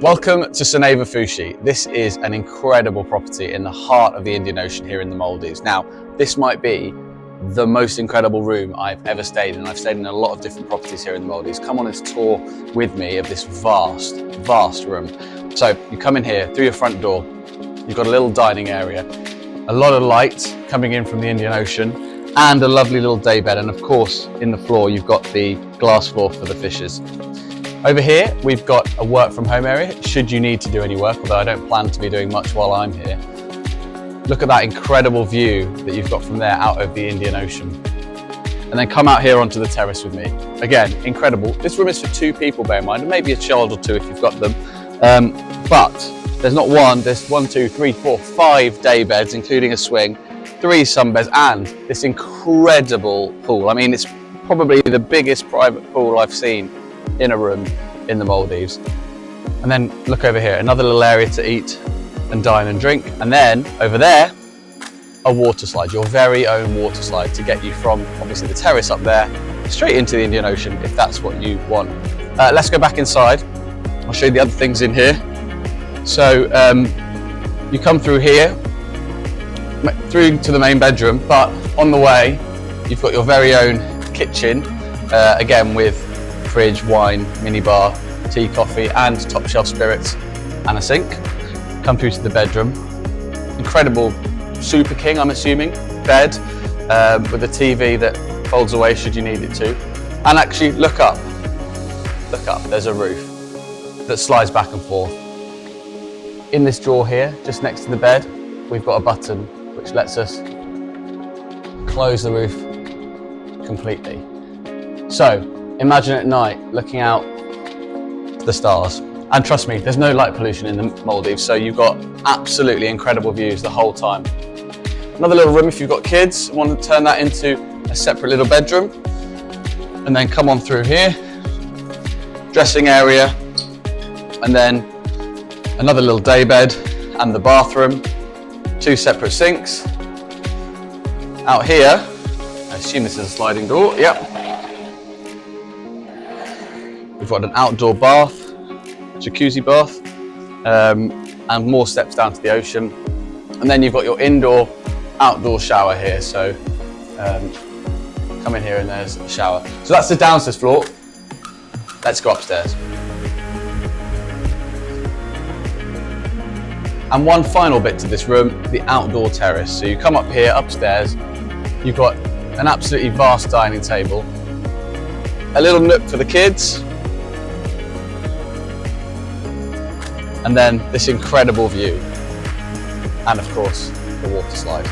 Welcome to Soneva Fushi. This is an incredible property in the heart of the Indian Ocean here in the Maldives. Now, this might be the most incredible room I've ever stayed in. I've stayed in a lot of different properties here in the Maldives. Come on this tour with me of this vast room. So you come in here through your front door, you've got a little dining area, a lot of light coming in from the Indian Ocean, and a lovely little day bed. And of course, in the floor, you've got the glass floor for the fishes. Over here, we've got a work from home area, should you need to do any work, although I don't plan to be doing much while I'm here. Look at that incredible view that you've got from there out over the Indian Ocean. And then come out here onto the terrace with me. Again, incredible. This room is for 2 people, bear in mind, and maybe a child or 2 if you've got them. But there's not one, there's 1, 2, 3, 4, 5 day beds, including a swing, 3 sunbeds, and this incredible pool. I mean, it's probably the biggest private pool I've seen in a room in the Maldives. And then look over here, another little area to eat and dine and drink. And then over there, a water slide, your very own water slide to get you from obviously the terrace up there straight into the Indian Ocean if that's what you want. Let's go back inside. I'll show you the other things in here. So you come through here, through to the main bedroom, but on the way, you've got your very own kitchen, again with fridge, wine, minibar, tea, coffee, and top shelf spirits, and a sink. Come through to the bedroom. Incredible Super King, I'm assuming, bed with a TV that folds away should you need it to. And actually, look up, there's a roof that slides back and forth. In this drawer here, just next to the bed, we've got a button which lets us close the roof completely. So, imagine at night looking out to the stars. And trust me, there's no light pollution in the Maldives, so you've got absolutely incredible views the whole time. Another little room if you've got kids, want to turn that into a separate little bedroom. And then come on through here, dressing area, and then another little day bed and the bathroom, 2 separate sinks. Out here, I assume this is a sliding door, yep. We've got an outdoor bath, jacuzzi bath, and more steps down to the ocean. And then you've got your indoor, outdoor shower here. So come in here and there's a shower. So that's the downstairs floor. Let's go upstairs. And one final bit to this room, the outdoor terrace. So you come up here upstairs, you've got an absolutely vast dining table, a little nook for the kids, and then this incredible view, and of course the water slide.